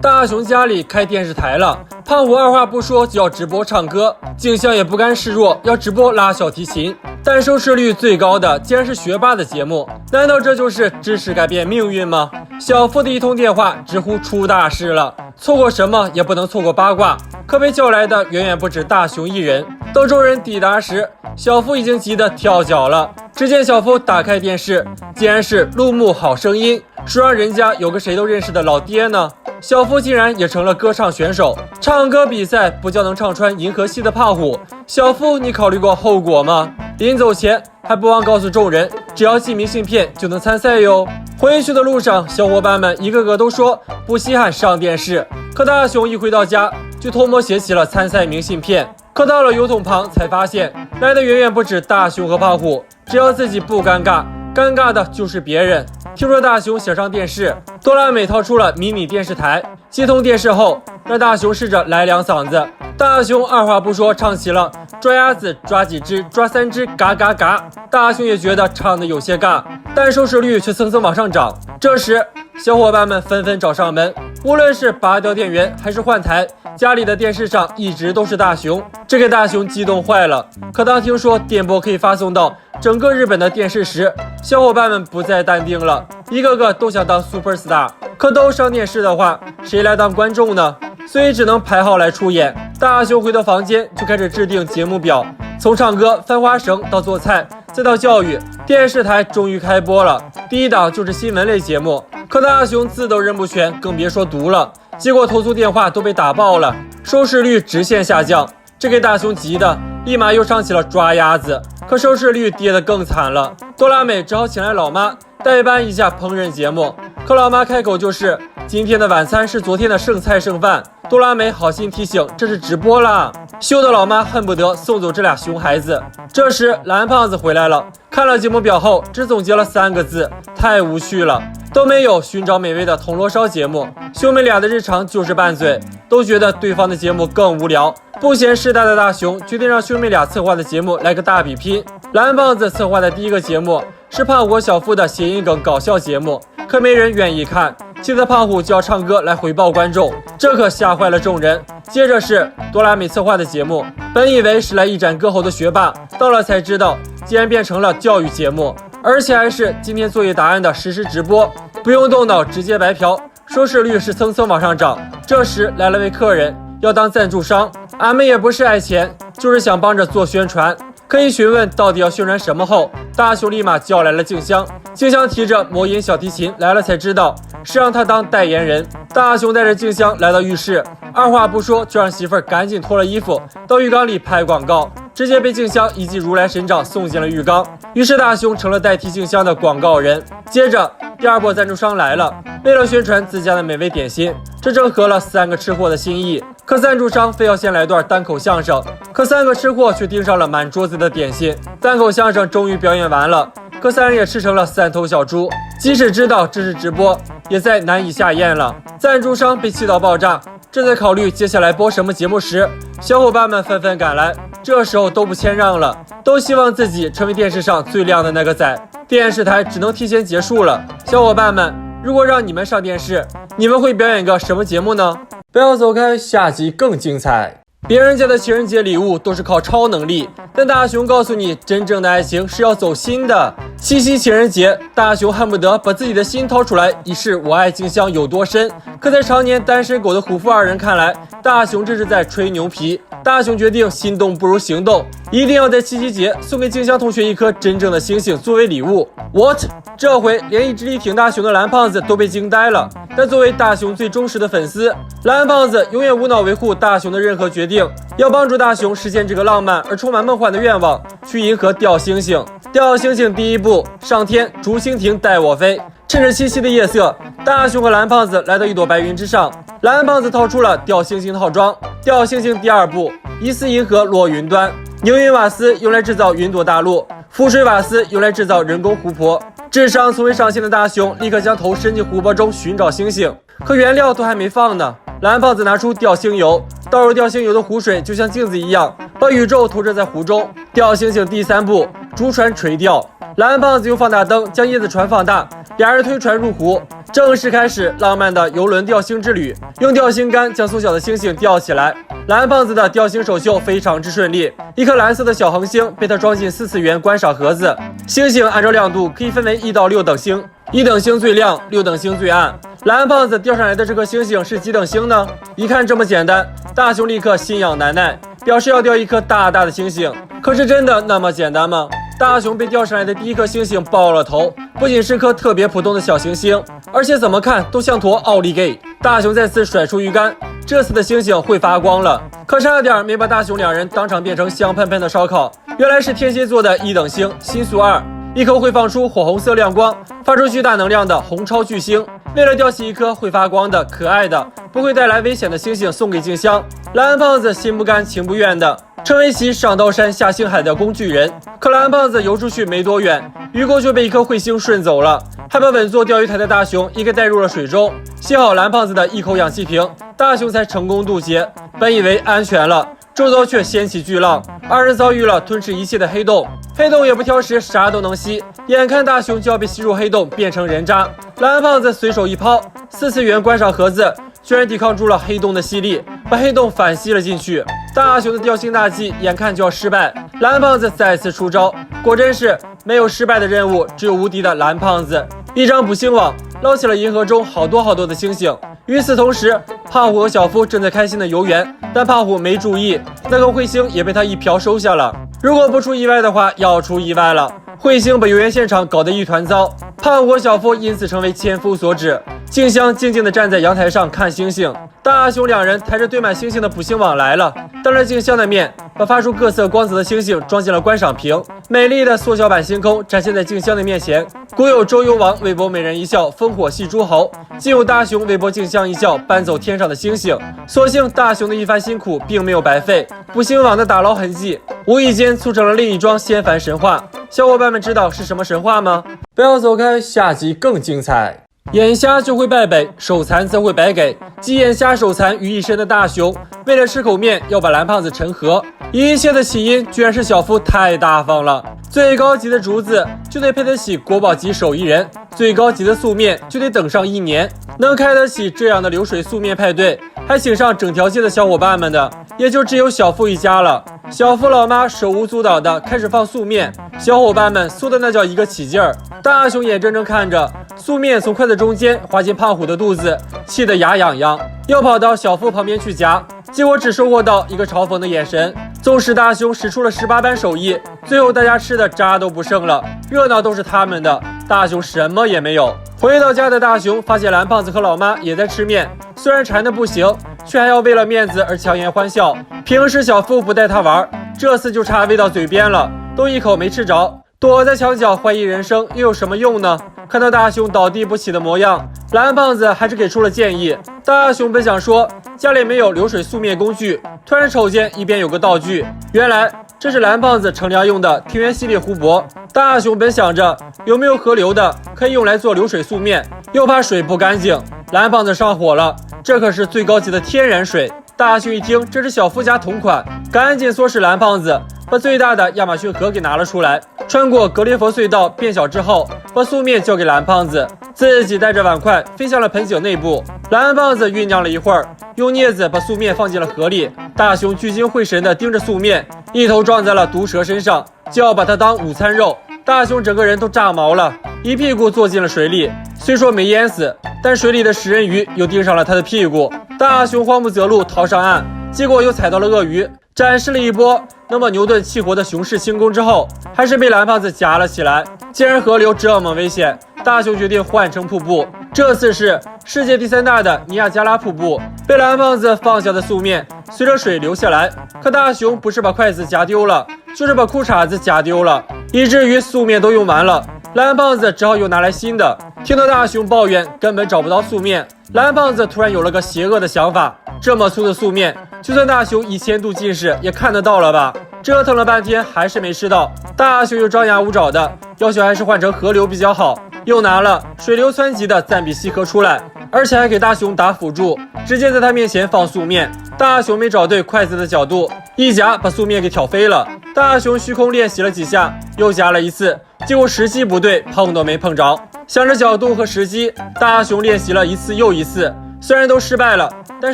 大雄家里开电视台了，胖虎二话不说就要直播唱歌，静香也不甘示弱，要直播拉小提琴。但收视率最高的竟然是学霸的节目，难道这就是知识改变命运吗？小夫的一通电话直呼出大事了，错过什么也不能错过八卦，可被叫来的远远不止大雄一人。等众人抵达时，小夫已经急得跳脚了。只见小夫打开电视，竟然是陆木好声音，说让人家有个谁都认识的老爹呢。小夫竟然也成了歌唱选手，唱歌比赛不叫能唱穿银河系的胖虎，小夫你考虑过后果吗？临走前还不忘告诉众人，只要寄明信片就能参赛哟。回去的路上，小伙伴们一个个都说不稀罕上电视，可大雄一回到家就偷摸写起了参赛明信片。可到了油桶旁才发现，来的远远不止大雄和胖虎，只要自己不尴尬，尴尬的就是别人。听说大雄想上电视，哆啦美掏出了迷你电视台，接通电视后让大雄试着来两嗓子。大雄二话不说唱起了抓鸭子抓几只抓三只嘎嘎嘎。大雄也觉得唱的有些尬，但收视率却蹭蹭往上涨。这时小伙伴们纷纷找上门，无论是拔掉电源还是换台，家里的电视上一直都是大雄，这给大雄激动坏了。可当听说电波可以发送到整个日本的电视时，小伙伴们不再淡定了，一个个都想当 superstar。可都上电视的话，谁来当观众呢？所以只能排号来出演。大雄回到房间就开始制定节目表，从唱歌、翻花绳到做菜，再到教育。电视台终于开播了，第一档就是新闻类节目。可大雄字都认不全，更别说读了。结果投诉电话都被打爆了，收视率直线下降。这给大雄急的，立马又唱起了抓鸭子，可收视率跌得更惨了。哆啦美只好请来老妈代班一下烹饪节目，可老妈开口就是今天的晚餐是昨天的剩菜剩饭。哆啦美好心提醒，这是直播啦，羞的老妈恨不得送走这俩熊孩子。这时蓝胖子回来了，看了节目表后只总结了3个字，太无趣了，都没有寻找美味的铜锣烧节目。兄妹俩的日常就是拌嘴，都觉得对方的节目更无聊。不嫌事大的大雄决定让兄妹俩策划的节目来个大比拼。蓝胖子策划的第一个节目是胖虎小夫的谐音梗搞笑节目，可没人愿意看，气得胖虎就要唱歌来回报观众，这可吓坏了众人。接着是哆啦美策划的节目，本以为是来一展歌喉的学霸，到了才知道竟然变成了教育节目，而且还是今天作业答案的实时直播，不用动脑直接白嫖，收视率是蹭蹭往上涨。这时来了位客人要当赞助商，俺们也不是爱钱，就是想帮着做宣传。可以询问到底要宣传什么后，大雄立马叫来了静香。静香提着魔音小提琴来了，才知道是让他当代言人。大雄带着静香来到浴室，二话不说就让媳妇儿赶紧脱了衣服到浴缸里拍广告，直接被静香一记如来神掌送进了浴缸。于是大雄成了代替静香的广告人。接着第二波赞助商来了，为了宣传自家的美味点心，这正合了3个吃货的心意。可赞助商非要先来段单口相声，可3个吃货却盯上了满桌子的点心。单口相声终于表演完了，可3人也吃成了3头小猪，即使知道这是直播，也再难以下咽了。赞助商被气到爆炸，正在考虑接下来播什么节目时，小伙伴们纷纷赶来，这时候都不谦让了，都希望自己成为电视上最亮的那个仔。电视台只能提前结束了。小伙伴们，如果让你们上电视，你们会表演个什么节目呢？不要走开，下集更精彩。别人家的情人节礼物都是靠超能力，但大雄告诉你，真正的爱情是要走心的。7夕情人节，大雄恨不得把自己的心掏出来，以示我爱静香有多深。可在常年单身狗的虎父2人看来，大雄这是在吹牛皮。大雄决定心动不如行动，一定要在7夕节送给静香同学一颗真正的星星作为礼物。What？ 这回连意志力挺大雄的蓝胖子都被惊呆了。但作为大雄最忠实的粉丝，蓝胖子永远无脑维护大雄的任何决定，要帮助大雄实现这个浪漫而充满梦幻的愿望，去银河钓星星。钓星星第一步，上天竹蜻蜓带我飞。趁着7夕的夜色，大雄和蓝胖子来到一朵白云之上，蓝胖子掏出了钓星星套装。钓星星第2步，疑似银河落云端。牛云瓦斯用来制造云朵大陆，浮水瓦斯用来制造人工湖泊。智商从未上线的大雄立刻将头伸进湖泊中寻找星星，可原料都还没放呢。蓝胖子拿出钓星油，倒入钓星油的湖水就像镜子一样，把宇宙投射在湖中。钓星星第3步，竹船垂钓。蓝胖子用放大灯将叶子船放大，俩人推船入湖，正式开始浪漫的游轮钓星之旅。用钓星竿将缩小的星星钓起来。蓝胖子的钓星手秀非常之顺利，一颗蓝色的小恒星被他装进4次元观赏盒子。星星按照亮度可以分为1到6等星，1等星最亮，6等星最暗。蓝胖子钓上来的这颗星星是几等星呢？一看这么简单，大雄立刻心痒难耐，表示要钓一颗大大的星星。可是真的那么简单吗？大雄被钓上来的第一颗星星爆了头，不仅是颗特别普通的小行星，而且怎么看都像坨奥利给。大雄再次甩出鱼竿，这次的星星会发光了，可差点没把大雄两人当场变成香喷喷的烧烤。原来是天蝎座的1等星星宿2，一颗会放出火红色亮光、发出巨大能量的红超巨星。为了钓起一颗会发光的、可爱的、不会带来危险的星星送给静香，蓝胖子心不甘情不愿的成为其上刀山下星海的工具人。可蓝胖子游出去没多远，鱼钩就被一颗彗星顺走了，还把稳坐钓鱼台的大雄也给带入了水中。幸好蓝胖子的1口氧气瓶，大雄才成功渡劫。本以为安全了，周遭却掀起巨浪，二人遭遇了吞噬一切的黑洞。黑洞也不挑食，啥都能吸。眼看大雄就要被吸入黑洞，变成人渣，蓝胖子随手一抛，4次元观赏盒子居然抵抗住了黑洞的吸力，把黑洞反吸了进去。大雄的钓星大计眼看就要失败，蓝胖子再次出招，果真是没有失败的任务，只有无敌的蓝胖子。一张捕星网捞起了银河中好多的星星。与此同时，胖虎和小夫正在开心的游园，但胖虎没注意，那颗彗星也被他一瓢收下了。如果不出意外的话，要出意外了。彗星把游园现场搞得一团糟，胖虎和小夫因此成为千夫所指。静香静静地站在阳台上看星星，大雄两人抬着堆满星星的捕星网来了，当着静香的面，把发出各色光泽的星星装进了观赏瓶。美丽的缩小版星空展现在静香的面前，古有周幽王微博美人一笑，烽火戏诸侯，今有大雄微博静香一笑，搬走天上的星星。所幸大雄的一番辛苦并没有白费，捕星网的打捞痕迹无意间促成了另一桩仙凡神话。小伙伴们知道是什么神话吗？不要走开，下集更精彩。眼瞎就会败北，手残则会白给。集眼瞎手残于一身的大雄，为了吃口面，要把蓝胖子陈合。一切的起因居然是小夫太大方了。最高级的竹子就得配得起国宝级手艺人，最高级的素面就得等上1年。能开得起这样的流水素面派对，还请上整条街的小伙伴们的，也就只有小夫一家了。小夫老妈手舞足蹈的开始放素面，小伙伴们酥的那叫一个起劲儿。大雄眼睁睁看着素面从筷子中间滑进胖虎的肚子，气得牙痒痒，又跑到小夫旁边去夹，结果只收获到一个嘲讽的眼神。纵使大雄使出了18般手艺，最后大家吃的渣都不剩了，热闹都是他们的，大雄什么也没有。回到家的大雄发现蓝胖子和老妈也在吃面，虽然馋得不行，却还要为了面子而强颜欢笑。平时小夫不带他玩，这次就差喂到嘴边了，都一口没吃着，躲在墙角怀疑人生又有什么用呢？看到大雄倒地不起的模样，蓝胖子还是给出了建议。大雄本想说家里没有流水素面工具，突然瞅见一边有个道具，原来这是蓝胖子乘凉用的庭园系列壶钵。大雄本想着有没有河流的可以用来做流水素面，又怕水不干净。蓝胖子上火了，这可是最高级的天然水。大雄一听这是小夫家同款，赶紧唆使蓝胖子把最大的亚马逊河给拿了出来，穿过格列佛隧道变小之后，把素面交给蓝胖子，自己带着碗筷飞向了盆景内部。蓝胖子酝酿了一会儿，用镊子把素面放进了河里。大雄聚精会神地盯着素面，一头撞在了毒蛇身上，就要把它当午餐肉。大雄整个人都炸毛了，一屁股坐进了水里。虽说没淹死，但水里的食人鱼又盯上了他的屁股。大雄慌不择路逃上岸，结果又踩到了鳄鱼，展示了一波能把牛顿气活的雄式轻功之后，还是被蓝胖子夹了起来。既然河流这么危险，大雄决定换成瀑布。这次是世界第3大的尼亚加拉瀑布。被蓝胖子放下的素面随着水流下来，可大雄不是把筷子夹丢了，就是把裤衩子夹丢了，以至于素面都用完了。蓝胖子只好又拿来新的。听到大雄抱怨根本找不到素面，蓝胖子突然有了个邪恶的想法，这么粗的素面，就算大雄1000度近视也看得到了吧？折腾了半天还是没吃到，大雄又张牙舞爪的要求还是换成河流比较好，又拿了水流湍急的赞比西河出来，而且还给大雄打辅助，直接在他面前放素面。大雄没找对筷子的角度，一夹把素面给挑飞了。大雄虚空练习了几下，又夹了一次，结果时机不对，碰都没碰着。想着角度和时机，大雄练习了一次又一次，虽然都失败了，但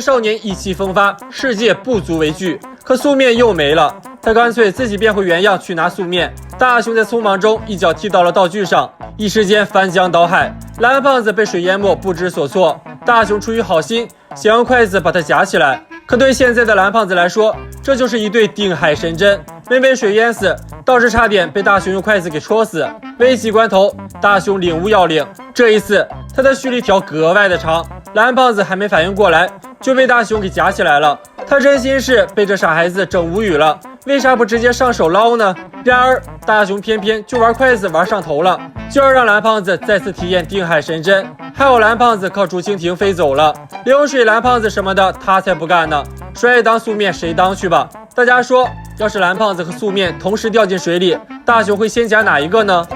少年意气风发，世界不足为惧。可素面又没了，他干脆自己变回原样去拿素面。大雄在匆忙中一脚踢到了道具上，一时间翻江倒海，蓝胖子被水淹没，不知所措。大雄出于好心，想用筷子把他夹起来，可对现在的蓝胖子来说，这就是一对定海神针，没被水淹死，倒是差点被大雄用筷子给戳死。危急关头，大雄领悟要领，这一次他的蓄力条格外的长，蓝胖子还没反应过来，就被大雄给夹起来了。他真心是被这傻孩子整无语了，为啥不直接上手捞呢？然而大雄偏偏就玩筷子玩上头了，就要让蓝胖子再次体验定海神针。还有蓝胖子靠竹蜻蜓飞走了，流水蓝胖子什么的他才不干呢，谁当素面谁当去吧。大家说，要是蓝胖子和素面同时掉进水里，大雄会先夹哪一个呢？